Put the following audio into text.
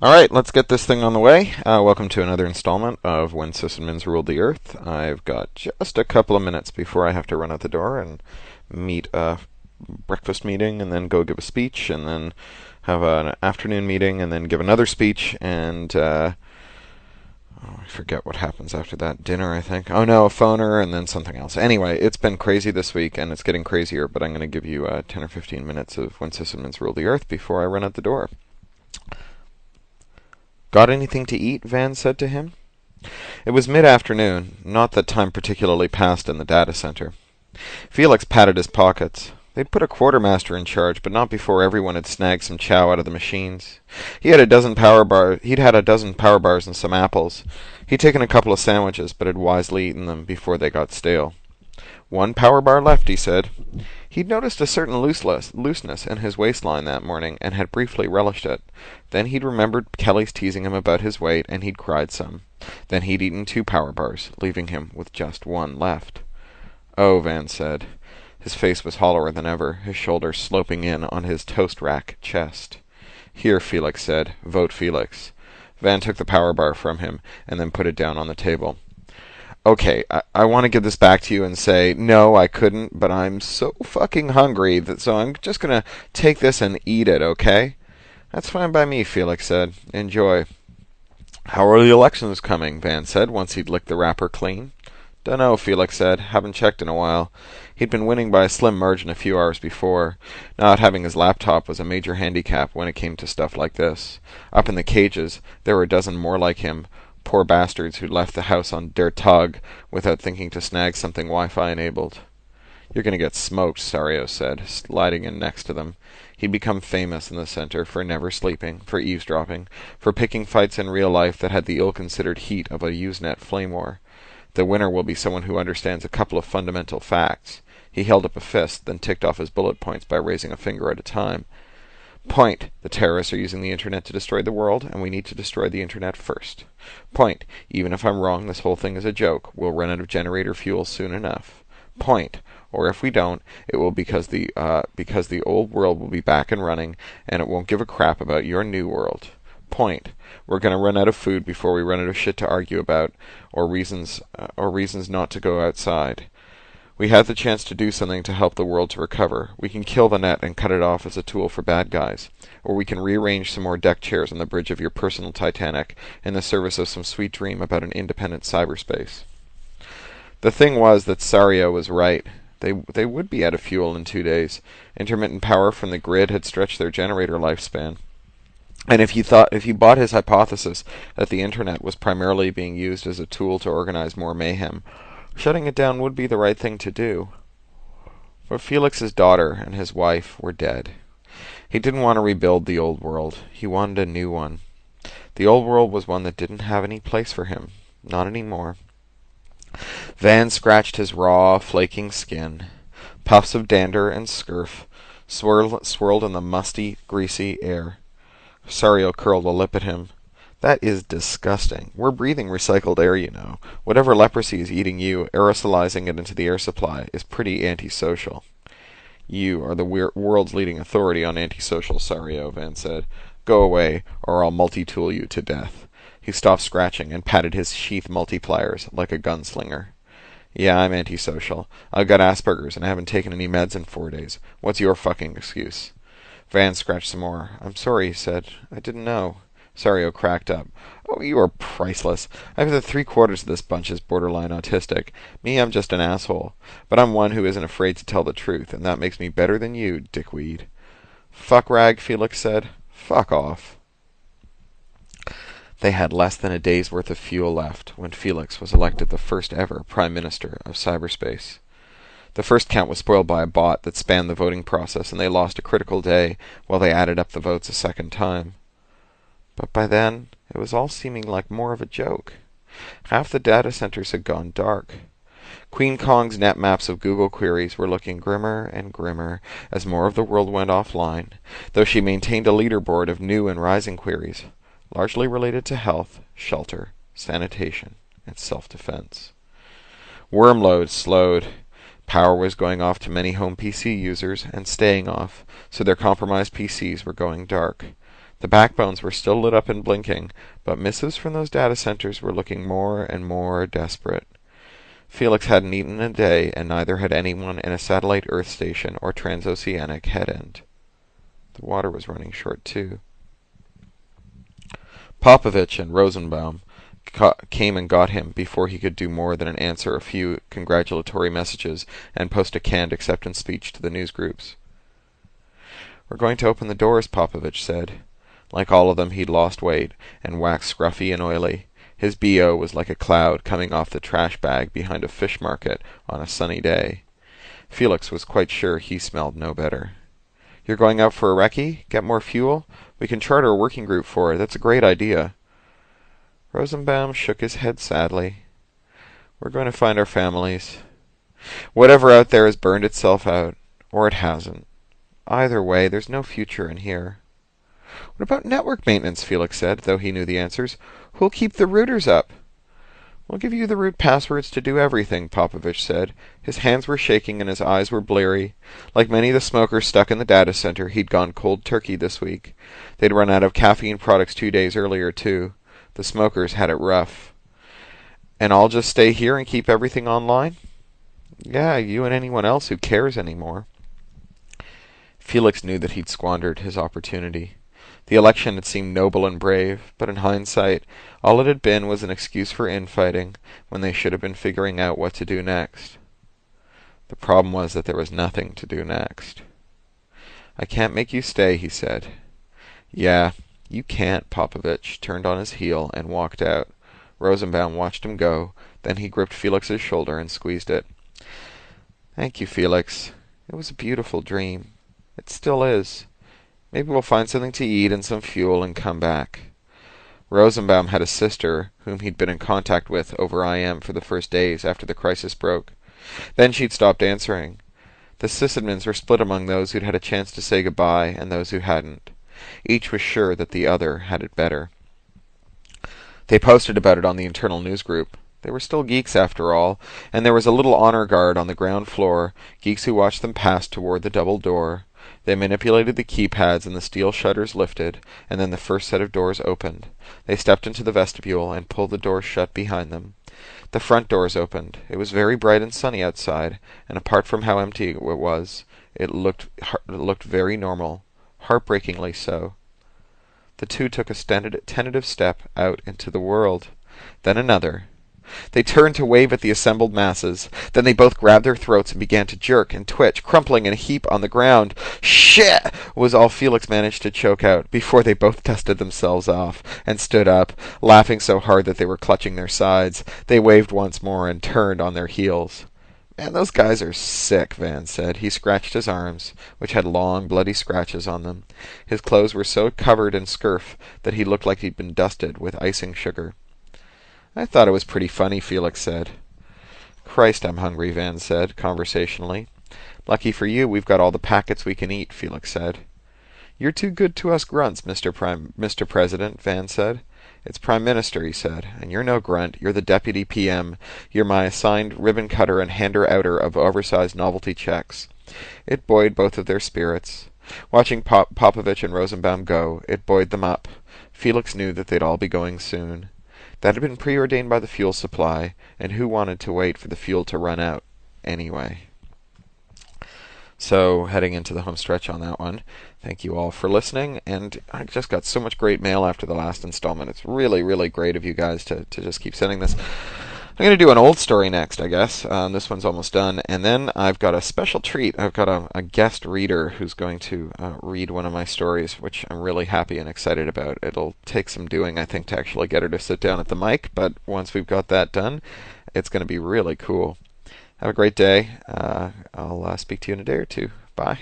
Alright, let's get this thing on the way. Welcome to another installment of When Sysadmins Ruled the Earth. I've got just a couple of minutes before I have to run out the door and meet a breakfast meeting, and then go give a speech, and then have an afternoon meeting, and then give another speech, and I forget what happens after that. Dinner, I think. Oh no, a phoner, and then something else. Anyway, it's been crazy this week, and it's getting crazier, but I'm going to give you 10 or 15 minutes of When Sysadmins Ruled the Earth before I run out the door. Got anything to eat? Van said to him. It was mid-afternoon, not that time particularly passed in the data center. Felix patted his pockets. They'd put a quartermaster in charge, but not before everyone had snagged some chow out of the machines. He'd had a dozen power bars and some apples. He'd taken a couple of sandwiches, but had wisely eaten them before they got stale. One power bar left, he said. He'd noticed a certain looseness in his waistline that morning, and had briefly relished it. Then he'd remembered Kelly's teasing him about his weight, and he'd cried some. Then he'd eaten 2 power bars, leaving him with just 1 left. Oh, Van said. His face was hollower than ever, his shoulders sloping in on his toast-rack chest. Here, Felix said. Vote Felix. Van took the power bar from him, and then put it down on the table. Okay, I want to give this back to you and say, no, I couldn't, but I'm so fucking hungry so I'm just going to take this and eat it, okay? That's fine by me, Felix said. Enjoy. How are the elections coming? Van said, once he'd licked the wrapper clean. Dunno, Felix said. Haven't checked in a while. He'd been winning by a slim margin a few hours before. Not having his laptop was a major handicap when it came to stuff like this. Up in the cages, there were a dozen more like him, poor bastards who'd left the house on der Tag without thinking to snag something Wi-Fi enabled. You're going to get smoked, Sario said, sliding in next to them. He'd become famous in the center for never sleeping, for eavesdropping, for picking fights in real life that had the ill-considered heat of a Usenet flame war. The winner will be someone who understands a couple of fundamental facts. He held up a fist, then ticked off his bullet points by raising a finger at a time. Point. The terrorists are using the internet to destroy the world, and we need to destroy the internet first. Point. Even if I'm wrong, this whole thing is a joke. We'll run out of generator fuel soon enough. Point. Or if we don't, it will because the old world will be back and running, and it won't give a crap about your new world. Point. We're going to run out of food before we run out of shit to argue about, or reasons not to go outside. We have the chance to do something to help the world to recover. We can kill the net and cut it off as a tool for bad guys. Or we can rearrange some more deck chairs on the bridge of your personal Titanic in the service of some sweet dream about an independent cyberspace. The thing was that Sario was right. They would be out of fuel in 2 days. Intermittent power from the grid had stretched their generator lifespan. And if you bought his hypothesis that the internet was primarily being used as a tool to organize more mayhem, shutting it down would be the right thing to do. But Felix's daughter and his wife were dead. He didn't want to rebuild the old world. He wanted a new one. The old world was one that didn't have any place for him. Not anymore. Van scratched his raw, flaking skin. Puffs of dander and scurf swirled in the musty, greasy air. Sario curled a lip at him. That is disgusting. We're breathing recycled air, you know. Whatever leprosy is eating you, aerosolizing it into the air supply is pretty antisocial. You are the world's leading authority on antisocial, Sario, Van said. Go away, or I'll multi-tool you to death. He stopped scratching and patted his sheath multipliers like a gunslinger. Yeah, I'm antisocial. I've got Asperger's and I haven't taken any meds in 4 days. What's your fucking excuse? Van scratched some more. I'm sorry, he said. I didn't know. Sario cracked up. Oh, you are priceless. I bet that 3/4 of this bunch is borderline autistic. Me, I'm just an asshole. But I'm one who isn't afraid to tell the truth, and that makes me better than you, dickweed. Fuck rag, Felix said. Fuck off. They had less than a day's worth of fuel left when Felix was elected the first ever Prime Minister of cyberspace. The first count was spoiled by a bot that spanned the voting process, and they lost a critical day while they added up the votes a second time. But by then, it was all seeming like more of a joke. Half the data centers had gone dark. Queen Kong's net maps of Google queries were looking grimmer and grimmer as more of the world went offline, though she maintained a leaderboard of new and rising queries, largely related to health, shelter, sanitation, and self-defense. Wormload slowed. Power was going off to many home PC users and staying off, so their compromised PCs were going dark. The backbones were still lit up and blinking, but missives from those data centers were looking more and more desperate. Felix hadn't eaten in a day, and neither had anyone in a satellite Earth station or transoceanic head-end. The water was running short, too. Popovich and Rosenbaum came and got him before he could do more than answer a few congratulatory messages and post a canned acceptance speech to the news groups. "We're going to open the doors," Popovich said. Like all of them, he'd lost weight and waxed scruffy and oily. His BO was like a cloud coming off the trash bag behind a fish market on a sunny day. Felix was quite sure he smelled no better. "You're going out for a recce? Get more fuel? We can charter a working group for it. That's a great idea." Rosenbaum shook his head sadly. "We're going to find our families. Whatever out there has burned itself out, or it hasn't. Either way, there's no future in here." "What about network maintenance?" Felix said, though he knew the answers. "Who'll keep the routers up?" "We'll give you the root passwords to do everything," Popovich said. His hands were shaking and his eyes were bleary. Like many of the smokers stuck in the data center, he'd gone cold turkey this week. They'd run out of caffeine products 2 days earlier, too. The smokers had it rough. "And I'll just stay here and keep everything online?" "Yeah, you and anyone else who cares anymore." Felix knew that he'd squandered his opportunity. The election had seemed noble and brave, but in hindsight, all it had been was an excuse for infighting when they should have been figuring out what to do next. The problem was that there was nothing to do next. "I can't make you stay," he said. "Yeah, you can't." Popovich turned on his heel and walked out. Rosenbaum watched him go, then he gripped Felix's shoulder and squeezed it. "Thank you, Felix. It was a beautiful dream. It still is. Maybe we'll find something to eat and some fuel and come back." Rosenbaum had a sister whom he'd been in contact with over IM for the first days after the crisis broke. Then she'd stopped answering. The Sysadmins were split among those who'd had a chance to say goodbye and those who hadn't. Each was sure that the other had it better. They posted about it on the internal news group. They were still geeks after all, and there was a little honor guard on the ground floor, geeks who watched them pass toward the double door. They manipulated the keypads and the steel shutters lifted, and then the first set of doors opened. They stepped into the vestibule and pulled the doors shut behind them. The front doors opened. It was very bright and sunny outside, and apart from how empty it was, it looked very normal, heartbreakingly so. The two took a tentative step out into the world. Then another. They turned to wave at the assembled masses. Then they both grabbed their throats and began to jerk and twitch, crumpling in a heap on the ground. "Shit!" was all Felix managed to choke out before they both dusted themselves off and stood up, laughing so hard that they were clutching their sides. They waved once more and turned on their heels. "Man, those guys are sick," Van said. He scratched his arms, which had long, bloody scratches on them. His clothes were so covered in scurf that he looked like he'd been dusted with icing sugar. "I thought it was pretty funny," Felix said. "Christ, I'm hungry," Van said, conversationally. "Lucky for you, we've got all the packets we can eat," Felix said. "You're too good to us grunts, Mr. President," Van said. "It's Prime Minister," he said, "and you're no grunt. You're the Deputy PM. You're my assigned ribbon cutter and hander-outer of oversized novelty checks." It buoyed both of their spirits. Watching Popovich and Rosenbaum go, it buoyed them up. Felix knew that they'd all be going soon. That had been preordained by the fuel supply, and who wanted to wait for the fuel to run out anyway? So, heading into the home stretch on that one, thank you all for listening, and I just got so much great mail after the last installment. It's really, really great of you guys to just keep sending this. I'm going to do an old story next, I guess. This one's almost done. And then I've got a special treat. I've got a guest reader who's going to read one of my stories, which I'm really happy and excited about. It'll take some doing, I think, to actually get her to sit down at the mic. But once we've got that done, it's going to be really cool. Have a great day. I'll speak to you in a day or two. Bye.